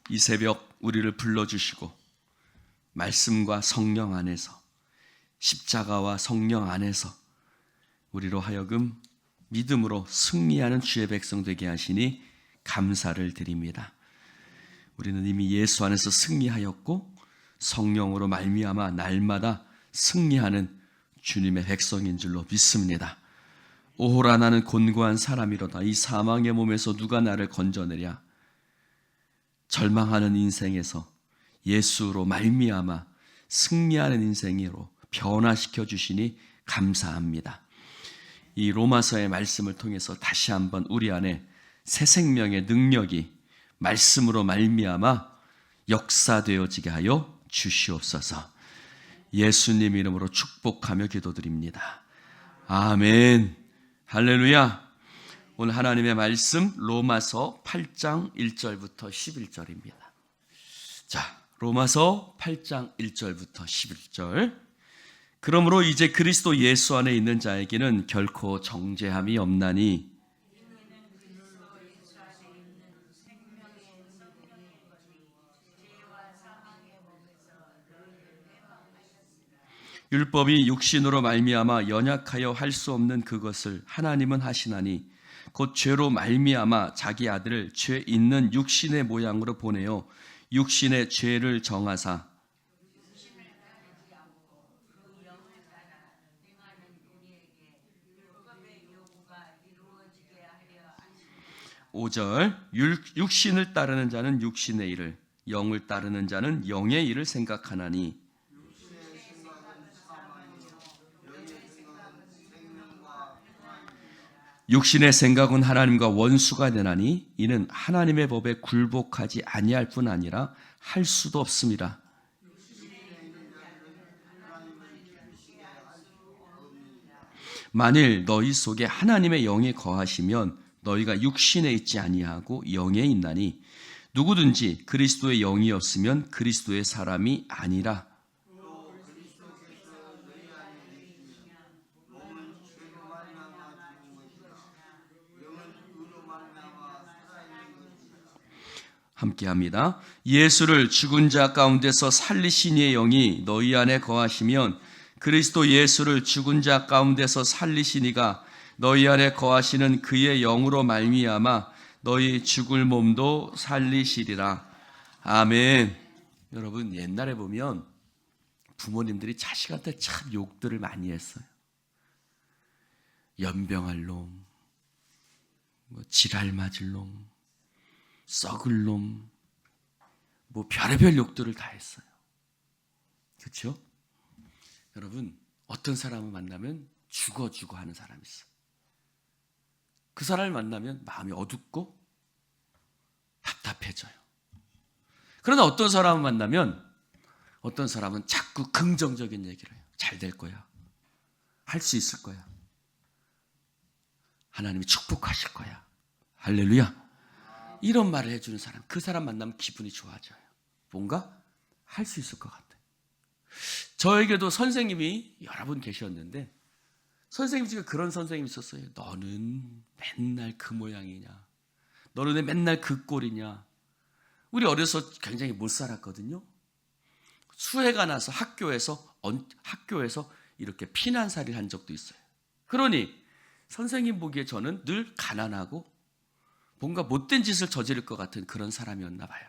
이 새벽 우리를 불러주시고 말씀과 성령 안에서, 십자가와 성령 안에서 우리로 하여금 믿음으로 승리하는 주의 백성 되게 하시니 감사를 드립니다. 우리는 이미 예수 안에서 승리하였고 성령으로 말미암아 날마다 승리하는 주님의 백성인 줄로 믿습니다. 오호라, 나는 곤고한 사람이로다. 이 사망의 몸에서 누가 나를 건져내랴. 절망하는 인생에서 예수로 말미암아 승리하는 인생으로 변화시켜 주시니 감사합니다. 이 로마서의 말씀을 통해서 다시 한번 우리 안에 새 생명의 능력이 말씀으로 말미암아 역사되어지게 하여 주시옵소서. 예수님 이름으로 축복하며 기도드립니다. 아멘. 할렐루야. 오늘 하나님의 말씀 로마서 8장 1절부터 11절입니다. 자, 로마서 8장 1절부터 11절. 그러므로 이제 그리스도 예수 안에 있는 자에게는 결코 정죄함이 없나니 율법이 육신으로 말미암아 연약하여 할 수 없는 그것을 하나님은 하시나니 곧 죄로 말미암아 자기 아들을 죄 있는 육신의 모양으로 보내어 육신의 죄를 정하사 5절, 육신을 따르는 자는 육신의 일을, 영을 따르는 자는 영의 일을 생각하나니 육신의 생각은 하나님과 원수가 되나니 이는 하나님의 법에 굴복하지 아니할 뿐 아니라 할 수도 없습니다. 만일 너희 속에 하나님의 영이 거하시면 너희가 육신에 있지 아니하고 영에 있나니 누구든지 그리스도의 영이었으면 그리스도의 사람이 아니라. 함께합니다. 예수를 죽은 자 가운데서 살리신 이의 영이 너희 안에 거하시면 그리스도 예수를 죽은 자 가운데서 살리신 이가 너희 안에 거하시는 그의 영으로 말미암아 너희 죽을 몸도 살리시리라. 아멘. 여러분, 옛날에 보면 부모님들이 자식한테 참 욕들을 많이 했어요. 연병할 놈, 지랄 맞을 놈, 썩을 놈, 별의별 욕들을 다 했어요. 그렇죠? 여러분, 어떤 사람을 만나면 죽어 하는 사람이 있어요. 그 사람을 만나면 마음이 어둡고 답답해져요. 그러나 어떤 사람을 만나면 어떤 사람은 자꾸 긍정적인 얘기를 해요. 잘 될 거야. 할 수 있을 거야. 하나님이 축복하실 거야. 할렐루야. 이런 말을 해주는 사람, 그 사람 만나면 기분이 좋아져요. 뭔가 할 수 있을 것 같아요. 저에게도 선생님이 여러 분 계셨는데 선생님 중에 그런 선생님이 있었어요. 너는 맨날 그 모양이냐? 너는 왜 맨날 그 꼴이냐? 우리 어려서 굉장히 못 살았거든요. 수해가 나서 학교에서 이렇게 피난살이를 한 적도 있어요. 그러니 선생님 보기에 저는 늘 가난하고 뭔가 못된 짓을 저지를 것 같은 그런 사람이었나 봐요.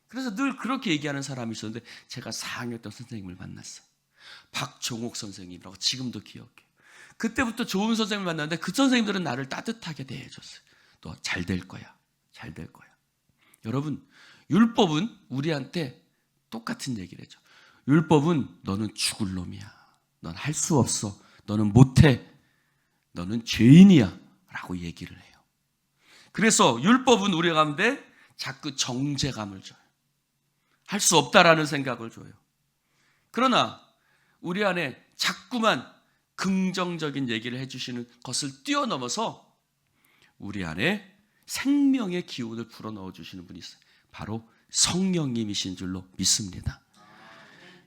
그래서 늘 그렇게 얘기하는 사람이 있었는데 제가 4학년 때 선생님을 만났어요. 박종옥 선생님이라고 지금도 기억해요. 그때부터 좋은 선생님을 만났는데 그 선생님들은 나를 따뜻하게 대해줬어요. 너 잘 될 거야. 잘 될 거야. 여러분, 율법은 우리한테 똑같은 얘기를 해줘. 율법은 너는 죽을 놈이야. 넌 할 수 없어. 너는 못해. 너는 죄인이야. 라고 얘기를 해요. 그래서 율법은 우리 가운데 자꾸 정죄감을 줘요. 할 수 없다라는 생각을 줘요. 그러나 우리 안에 자꾸만 긍정적인 얘기를 해주시는 것을 뛰어넘어서 우리 안에 생명의 기운을 불어넣어 주시는 분이 있어요. 바로 성령님이신 줄로 믿습니다.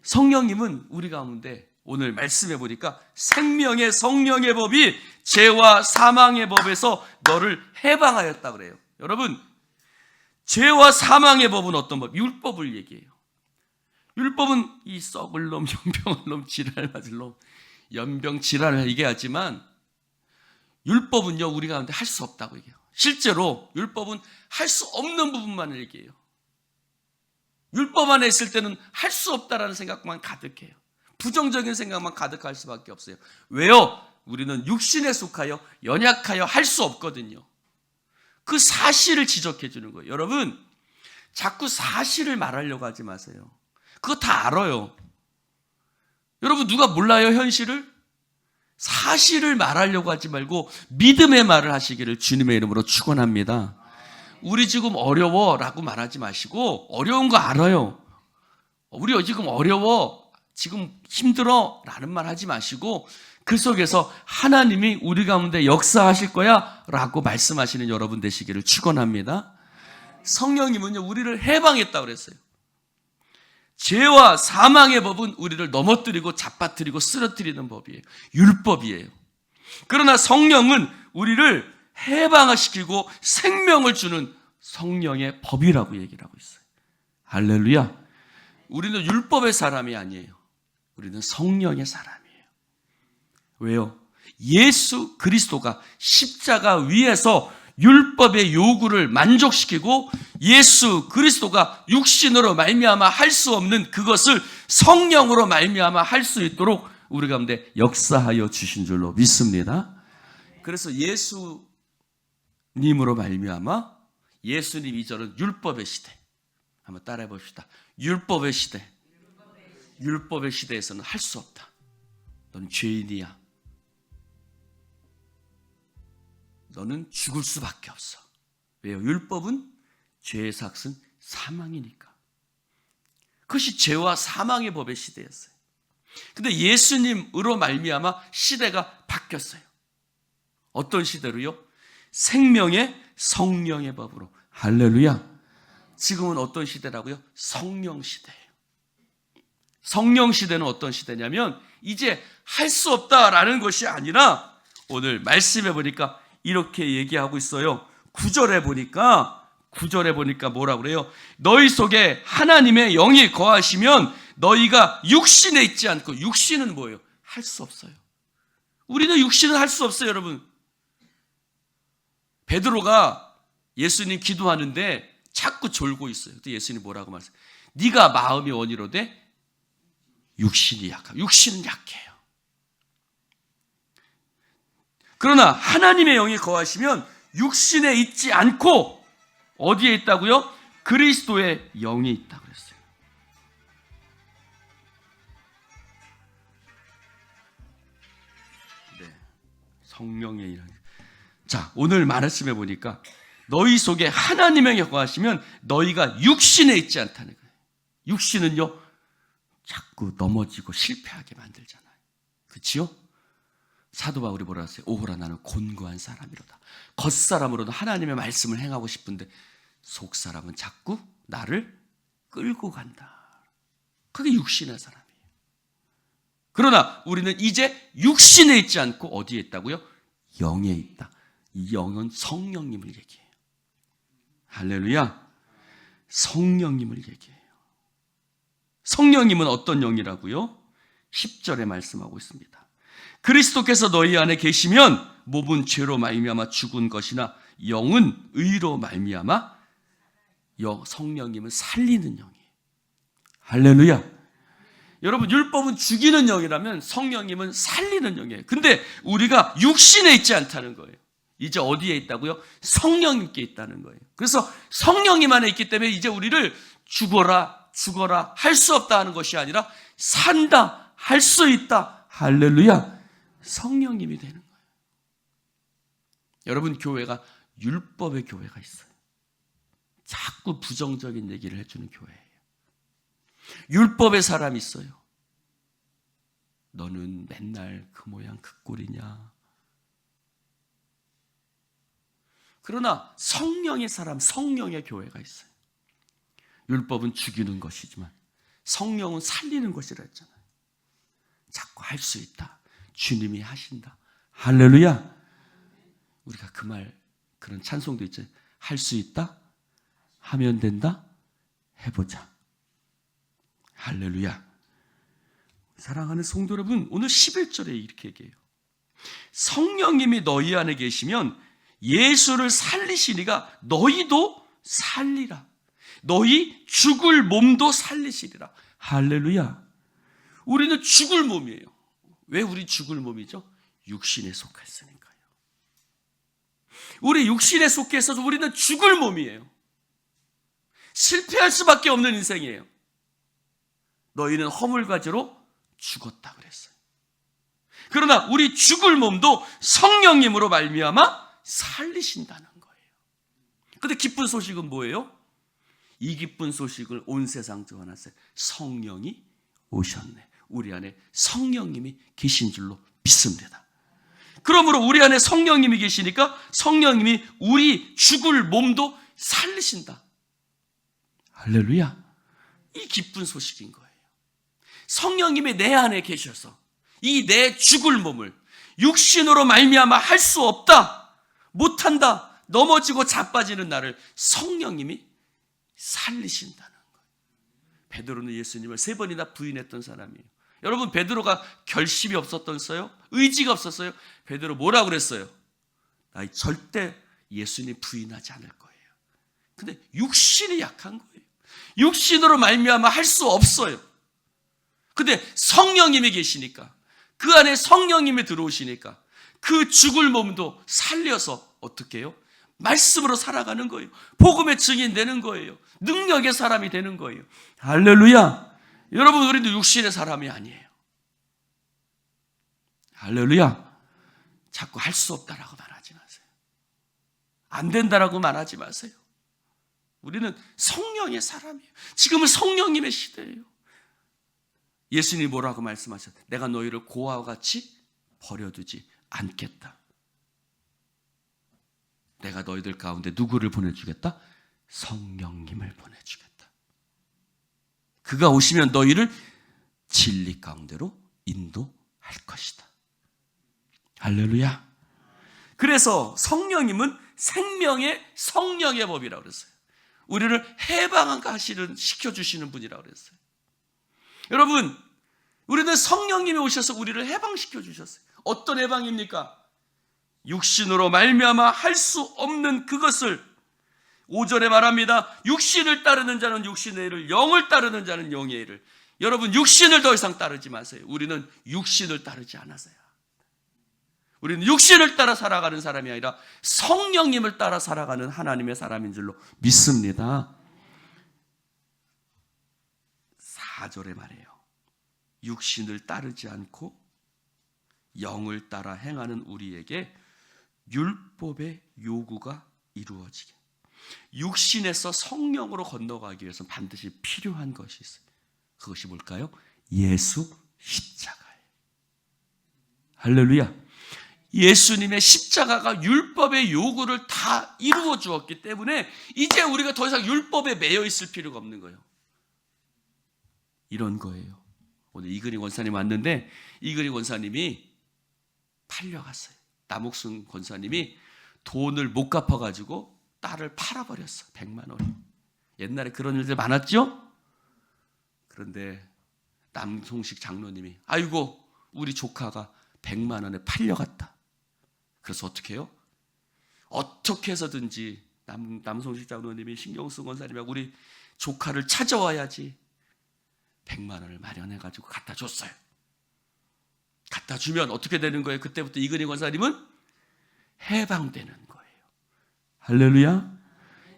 성령님은 우리 가운데 오늘 말씀해 보니까 생명의 성령의 법이 죄와 사망의 법에서 너를 해방하였다 그래요. 여러분, 죄와 사망의 법은 어떤 법? 율법을 얘기해요. 율법은 이 썩을 놈, 연병을 놈, 지랄 맞을 놈, 연병 지랄을 얘기하지만 율법은요, 우리 가운데 할 수 없다고 얘기해요. 실제로 율법은 할 수 없는 부분만을 얘기해요. 율법 안에 있을 때는 할 수 없다라는 생각만 가득해요. 부정적인 생각만 가득할 수밖에 없어요. 왜요? 우리는 육신에 속하여 연약하여 할 수 없거든요. 그 사실을 지적해 주는 거예요. 여러분, 자꾸 사실을 말하려고 하지 마세요. 그거 다 알아요. 여러분, 누가 몰라요, 현실을? 사실을 말하려고 하지 말고 믿음의 말을 하시기를 주님의 이름으로 축원합니다. 우리 지금 어려워 라고 말하지 마시고, 어려운 거 알아요. 우리 지금 어려워, 지금 힘들어 라는 말 하지 마시고, 그 속에서 하나님이 우리 가운데 역사하실 거야 라고 말씀하시는 여러분 되시기를 축원합니다. 성령님은요, 우리를 해방했다고 그랬어요. 죄와 사망의 법은 우리를 넘어뜨리고 잡아뜨리고 쓰러뜨리는 법이에요. 율법이에요. 그러나 성령은 우리를 해방시키고 생명을 주는 성령의 법이라고 얘기를 하고 있어요. 할렐루야. 우리는 율법의 사람이 아니에요. 우리는 성령의 사람이에요. 왜요? 예수 그리스도가 십자가 위에서 율법의 요구를 만족시키고 예수 그리스도가 육신으로 말미암아 할 수 없는 그것을 성령으로 말미암아 할 수 있도록 우리 가운데 역사하여 주신 줄로 믿습니다. 그래서 예수님으로 말미암아, 예수님 이전은 율법의 시대, 한번 따라해 봅시다. 율법의 시대. 율법의 시대에서는 할 수 없다. 너는 죄인이야. 너는 죽을 수밖에 없어. 왜요? 율법은 죄의 삭은 사망이니까. 그것이 죄와 사망의 법의 시대였어요. 근데 예수님으로 말미암아 시대가 바뀌었어요. 어떤 시대로요? 생명의 성령의 법으로. 할렐루야. 지금은 어떤 시대라고요? 성령 시대예요. 성령 시대는 어떤 시대냐면 이제 할 수 없다라는 것이 아니라 오늘 말씀해 보니까 이렇게 얘기하고 있어요. 9절에 보니까 뭐라고 그래요? 너희 속에 하나님의 영이 거하시면 너희가 육신에 있지 않고, 육신은 뭐예요? 할 수 없어요. 우리는 육신은 할 수 없어요, 여러분. 베드로가 예수님 기도하는데 자꾸 졸고 있어요. 또 예수님 뭐라고 말씀해요? 네가 마음이 원이로되 육신이 약하고, 육신은 약해요. 그러나 하나님의 영이 거하시면 육신에 있지 않고 어디에 있다고요? 그리스도의 영이 있다고 그랬어요. 네, 성령의 일. 자, 오늘 말씀해 보니까 너희 속에 하나님의 영이 거하시면 너희가 육신에 있지 않다는 거예요. 육신은요, 자꾸 넘어지고 실패하게 만들잖아요. 그렇지요? 사도 바울이 뭐라 했어요? 오호라 나는 곤고한 사람이로다. 겉사람으로는 하나님의 말씀을 행하고 싶은데 속사람은 자꾸 나를 끌고 간다. 그게 육신의 사람이에요. 그러나 우리는 이제 육신에 있지 않고 어디에 있다고요? 영에 있다. 이 영은 성령님을 얘기해요. 할렐루야. 성령님을 얘기해요. 성령님은 어떤 영이라고요? 10절에 말씀하고 있습니다. 그리스도께서 너희 안에 계시면 몸은 죄로 말미암아 죽은 것이나 영은 의로 말미암아 성령님은 살리는 영이에요. 할렐루야. 여러분, 율법은 죽이는 영이라면 성령님은 살리는 영이에요. 근데 우리가 육신에 있지 않다는 거예요. 이제 어디에 있다고요? 성령님께 있다는 거예요. 그래서 성령님 안에 있기 때문에 이제 우리를 죽어라 할 수 없다 하는 것이 아니라 산다, 할 수 있다. 할렐루야. 성령님이 되는 거예요. 여러분, 교회가 율법의 교회가 있어요. 자꾸 부정적인 얘기를 해주는 교회예요. 율법의 사람이 있어요. 너는 맨날 그 모양 그 꼴이냐. 그러나 성령의 사람, 성령의 교회가 있어요. 율법은 죽이는 것이지만 성령은 살리는 것이라 했잖아요. 자꾸 할 수 있다. 주님이 하신다. 할렐루야. 우리가 그 말, 그런 찬송도 있죠. 할 수 있다. 하면 된다? 해보자. 할렐루야. 사랑하는 성도 여러분, 오늘 11절에 이렇게 얘기해요. 성령님이 너희 안에 계시면 예수를 살리시니가 너희도 살리라. 너희 죽을 몸도 살리시리라. 할렐루야. 우리는 죽을 몸이에요. 왜 우리 죽을 몸이죠? 육신에 속했으니까요. 우리 육신에 속해서 우리는 죽을 몸이에요. 실패할 수밖에 없는 인생이에요. 너희는 허물과지로 죽었다 그랬어요. 그러나 우리 죽을 몸도 성령님으로 말미암아 살리신다는 거예요. 그런데 기쁜 소식은 뭐예요? 이 기쁜 소식을 온 세상 전하세요. 성령이 오셨네. 우리 안에 성령님이 계신 줄로 믿습니다. 그러므로 우리 안에 성령님이 계시니까 성령님이 우리 죽을 몸도 살리신다. 할렐루야. 이 기쁜 소식인 거예요. 성령님이 내 안에 계셔서 이 내 죽을 몸을 육신으로 말미암아 할 수 없다, 못한다, 넘어지고 자빠지는 나를 성령님이 살리신다는 거예요. 베드로는 예수님을 3번이나 부인했던 사람이에요. 여러분, 베드로가 결심이 없었던서요? 의지가 없었어요? 베드로 뭐라고 그랬어요? 나 절대 예수님 부인하지 않을 거예요. 근데 육신이 약한 거예요. 육신으로 말미암아 할 수 없어요. 근데 성령님이 계시니까, 그 안에 성령님이 들어오시니까 그 죽을 몸도 살려서 어떻게 해요? 말씀으로 살아가는 거예요. 복음의 증인 되는 거예요. 능력의 사람이 되는 거예요. 할렐루야. 여러분, 우리도 육신의 사람이 아니에요. 할렐루야. 자꾸 할 수 없다라고 말하지 마세요. 안 된다라고 말하지 마세요. 우리는 성령의 사람이에요. 지금은 성령님의 시대예요. 예수님이 뭐라고 말씀하셨어요? 내가 너희를 고아와 같이 버려두지 않겠다. 내가 너희들 가운데 누구를 보내주겠다? 성령님을 보내주겠다. 그가 오시면 너희를 진리 가운데로 인도할 것이다. 할렐루야. 그래서 성령님은 생명의 성령의 법이라고 그랬어요. 우리를 해방하시는, 시켜주시는 분이라고 그랬어요. 여러분, 우리는 성령님이 오셔서 우리를 해방시켜 주셨어요. 어떤 해방입니까? 육신으로 말미암아 할 수 없는 그것을 5절에 말합니다. 육신을 따르는 자는 육신의 일을, 영을 따르는 자는 영의 일을. 여러분, 육신을 더 이상 따르지 마세요. 우리는 육신을 따르지 않았어요. 우리는 육신을 따라 살아가는 사람이 아니라 성령님을 따라 살아가는 하나님의 사람인 줄로 믿습니다. 4절에 말해요. 육신을 따르지 않고 영을 따라 행하는 우리에게 율법의 요구가 이루어지게. 육신에서 성령으로 건너가기 위해서 반드시 필요한 것이 있어요. 그것이 뭘까요? 예수 십자가예요. 할렐루야. 예수님의 십자가가 율법의 요구를 다 이루어 주었기 때문에 이제 우리가 더 이상 율법에 매여 있을 필요가 없는 거예요. 이런 거예요. 오늘 이근희 권사님 왔는데 이근희 권사님이 팔려갔어요. 남옥순 권사님이 돈을 못 갚아가지고 딸을 팔아버렸어. 100만 원. 옛날에 그런 일들 많았죠? 그런데 남송식 장로님이 아이고 우리 조카가 100만 원에 팔려갔다. 그래서 어떻게 해요? 어떻게 해서든지 남송식 장로님이 신경쓰 권사님하고 우리 조카를 찾아와야지 100만 원을 마련해가지고 갖다 줬어요. 갖다 주면 어떻게 되는 거예요? 그때부터 이근희 권사님은 해방되는 거예요. 할렐루야.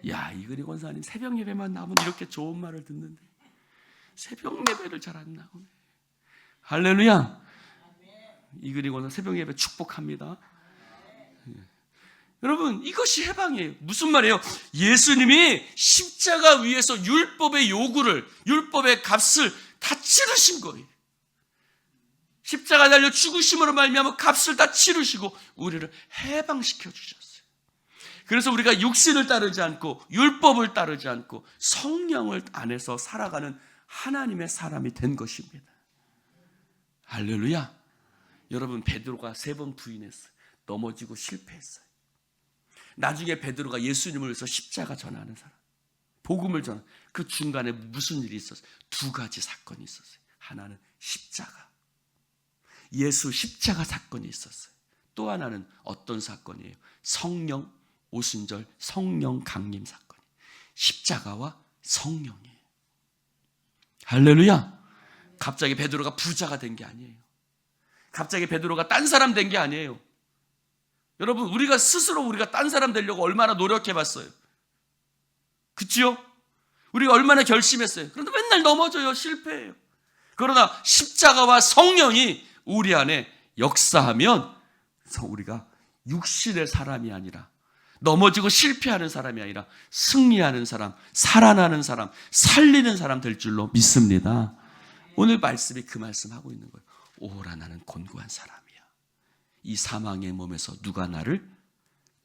야, 이근희 권사님 새벽 예배만 나오면 이렇게 좋은 말을 듣는데 새벽 예배를 잘 안 나오네. 할렐루야. 이근희 권사 새벽 예배 축복합니다. 여러분, 이것이 해방이에요. 무슨 말이에요? 예수님이 십자가 위에서 율법의 요구를, 율법의 값을 다 치르신 거예요. 십자가 달려 죽으심으로 말미암아 값을 다 치르시고 우리를 해방시켜 주셨어요. 그래서 우리가 육신을 따르지 않고 율법을 따르지 않고 성령을 안에서 살아가는 하나님의 사람이 된 것입니다. 할렐루야. 여러분, 베드로가 3번 부인했어요. 넘어지고 실패했어요. 나중에 베드로가 예수님을 위해서 십자가 전하는 사람. 복음을 전한 그 중간에 무슨 일이 있었어요? 두 가지 사건이 있었어요. 하나는 십자가, 예수 십자가 사건이 있었어요. 또 하나는 어떤 사건이에요? 성령 오순절 성령 강림 사건. 십자가와 성령이에요. 할렐루야. 갑자기 베드로가 부자가 된 게 아니에요. 갑자기 베드로가 딴 사람 된 게 아니에요. 여러분, 우리가 스스로 우리가 딴 사람 되려고 얼마나 노력해 봤어요. 그치요? 우리가 얼마나 결심했어요. 그런데 맨날 넘어져요. 실패해요. 그러나 십자가와 성령이 우리 안에 역사하면 우리가 육신의 사람이 아니라, 넘어지고 실패하는 사람이 아니라 승리하는 사람, 살아나는 사람, 살리는 사람 될 줄로 믿습니다. 오늘 말씀이 그 말씀하고 있는 거예요. 오호라, 나는 곤고한 사람이야. 이 사망의 몸에서 누가 나를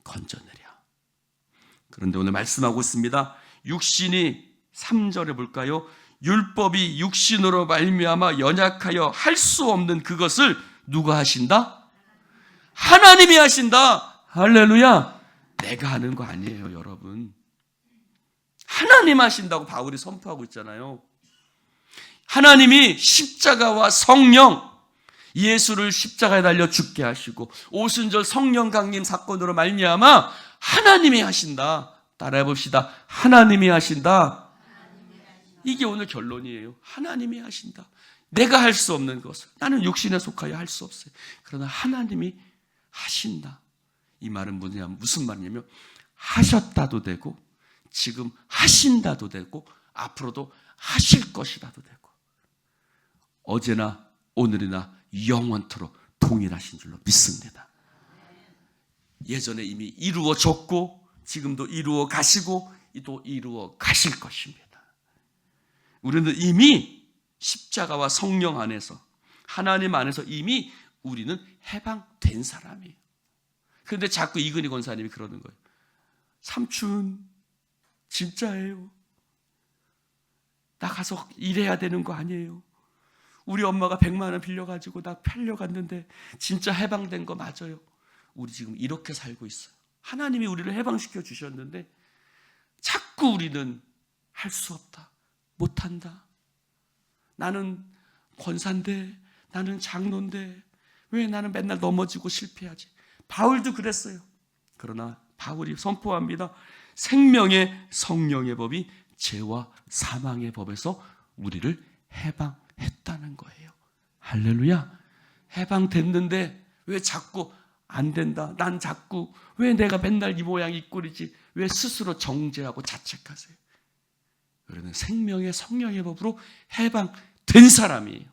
건져내랴. 그런데 오늘 말씀하고 있습니다. 육신이 3절에 볼까요? 율법이 육신으로 말미암아 연약하여 할 수 없는 그것을 누가 하신다? 하나님이 하신다. 할렐루야. 내가 하는 거 아니에요, 여러분. 하나님 하신다고 바울이 선포하고 있잖아요. 하나님이 십자가와 성령, 예수를 십자가에 달려 죽게 하시고 오순절 성령 강림 사건으로 말미암아 하나님이 하신다. 따라해 봅시다. 하나님이 하신다. 이게 오늘 결론이에요. 하나님이 하신다. 내가 할 수 없는 것을, 나는 육신에 속하여 할 수 없어요. 그러나 하나님이 하신다. 이 말은 무슨 말이냐면, 하셨다도 되고 지금 하신다도 되고 앞으로도 하실 것이라도 되고, 어제나 오늘이나 영원토록 동일하신 줄로 믿습니다. 예전에 이미 이루어졌고 지금도 이루어 가시고 또 이루어 가실 것입니다. 우리는 이미 십자가와 성령 안에서, 하나님 안에서 이미 우리는 해방된 사람이에요. 그런데 자꾸 이근희 권사님이 그러는 거예요. 삼촌, 진짜예요. 나 가서 일해야 되는 거 아니에요. 우리 엄마가 100만 원 빌려가지고 나 팔려갔는데 진짜 해방된 거 맞아요. 우리 지금 이렇게 살고 있어요. 하나님이 우리를 해방시켜 주셨는데 자꾸 우리는 할 수 없다, 못한다. 나는 권사인데, 나는 장로인데 왜 나는 맨날 넘어지고 실패하지? 바울도 그랬어요. 그러나 바울이 선포합니다. 생명의 성령의 법이 죄와 사망의 법에서 우리를 해방했다는 거예요. 할렐루야. 해방됐는데 왜 자꾸 안 된다, 난 자꾸 왜 내가 맨날 이 모양 이 꼴이지, 왜 스스로 정죄하고 자책하세요? 그러는 생명의 성령의 법으로 해방된 사람이에요.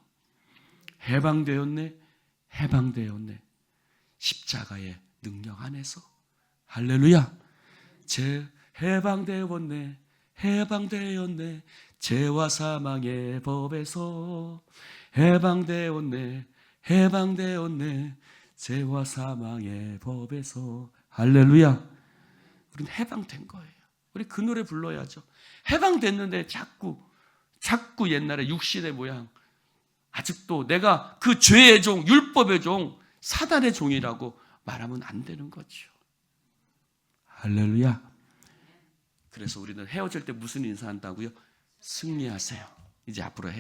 해방되었네, 해방되었네. 십자가의 능력 안에서. 할렐루야. 해방되었네, 해방되었네. 죄와 사망의 법에서 해방되었네, 해방되었네. 죄와 사망의 법에서. 할렐루야. 우리는 해방된 거예요. 우리 그 노래 불러야죠. 해방됐는데 자꾸 옛날에 육신의 모양, 아직도 내가 그 죄의 종, 율법의 종, 사단의 종이라고 말하면 안 되는 거죠. 할렐루야. 그래서 우리는 헤어질 때 무슨 인사한다고요? 승리하세요. 이제 앞으로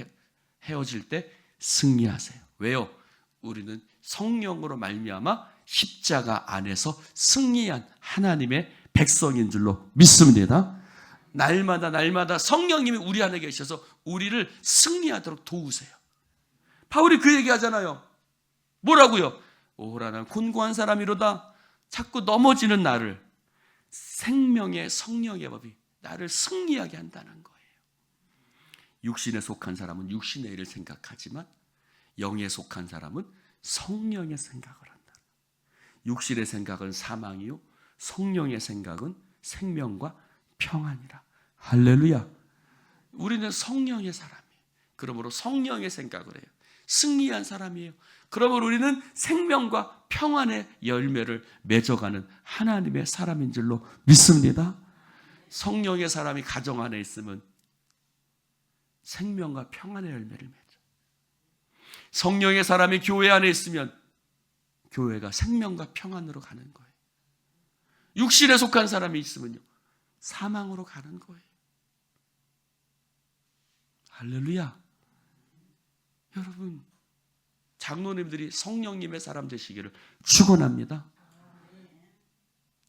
헤어질 때 승리하세요. 왜요? 우리는 성령으로 말미암아 십자가 안에서 승리한 하나님의 백성인 줄로 믿습니다. 날마다 성령님이 우리 안에 계셔서 우리를 승리하도록 도우세요. 바울이 그 얘기하잖아요. 뭐라고요? 오호라, 나는 곤고한 사람이로다. 자꾸 넘어지는 나를 생명의 성령의 법이 나를 승리하게 한다는 거예요. 육신에 속한 사람은 육신의 일을 생각하지만 영에 속한 사람은 성령의 생각을 한다. 육신의 생각은 사망이요, 성령의 생각은 생명과 평안이라. 할렐루야. 우리는 성령의 사람이에요. 그러므로 성령의 생각을 해요. 승리한 사람이에요. 그러므로 우리는 생명과 평안의 열매를 맺어가는 하나님의 사람인 줄로 믿습니다. 성령의 사람이 가정 안에 있으면 생명과 평안의 열매를 맺어. 성령의 사람이 교회 안에 있으면 교회가 생명과 평안으로 가는 거예요. 육신에 속한 사람이 있으면요, 사망으로 가는 거예요. 할렐루야. 여러분, 장로님들이 성령님의 사람 되시기를 축원합니다.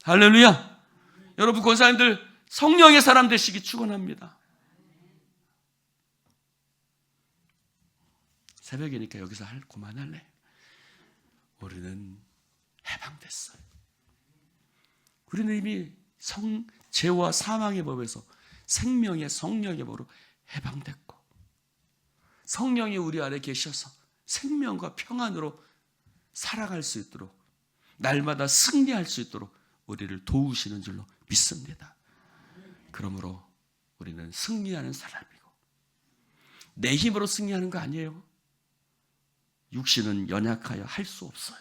할렐루야. 여러분, 권사님들 성령의 사람 되시기 축원합니다. 새벽이니까 여기서 그만할래. 우리는 해방됐어요. 우리는 이미 죄와 사망의 법에서 생명의 성령의 법으로 해방됐고, 성령이 우리 안에 계셔서 생명과 평안으로 살아갈 수 있도록, 날마다 승리할 수 있도록 우리를 도우시는 줄로 믿습니다. 그러므로 우리는 승리하는 사람이고, 내 힘으로 승리하는 거 아니에요. 육신은 연약하여 할 수 없어요.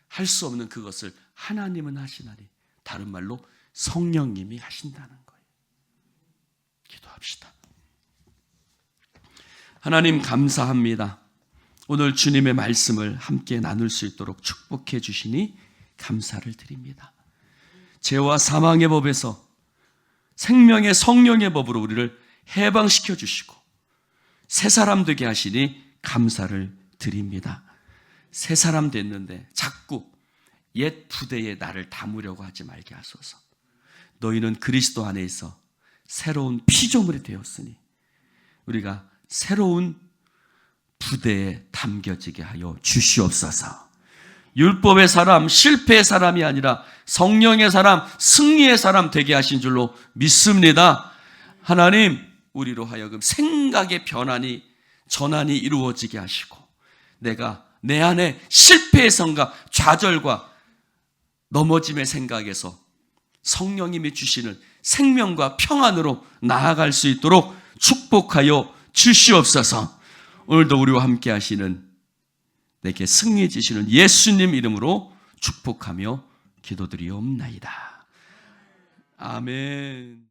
할 수 없는 그것을 하나님은 하시나니, 다른 말로 성령님이 하신다는 거예요. 기도합시다. 하나님, 감사합니다. 오늘 주님의 말씀을 함께 나눌 수 있도록 축복해 주시니 감사를 드립니다. 죄와 사망의 법에서 생명의 성령의 법으로 우리를 해방시켜 주시고 새 사람 되게 하시니 감사를 드립니다. 새 사람 됐는데 자꾸 옛 부대에 나를 담으려고 하지 말게 하소서. 너희는 그리스도 안에 있어 새로운 피조물이 되었으니 우리가 새로운 부대에 담겨지게 하여 주시옵소서. 율법의 사람, 실패의 사람이 아니라 성령의 사람, 승리의 사람 되게 하신 줄로 믿습니다. 하나님, 우리로 하여금 생각의 전환이 이루어지게 하시고, 내가 내 안에 실패의 생각, 좌절과 넘어짐의 생각에서 성령님이 주시는 생명과 평안으로 나아갈 수 있도록 축복하여 주시옵소서. 오늘도 우리와 함께 하시는, 내게 승리해 주시는 예수님 이름으로 축복하며 기도드리옵나이다. 아멘.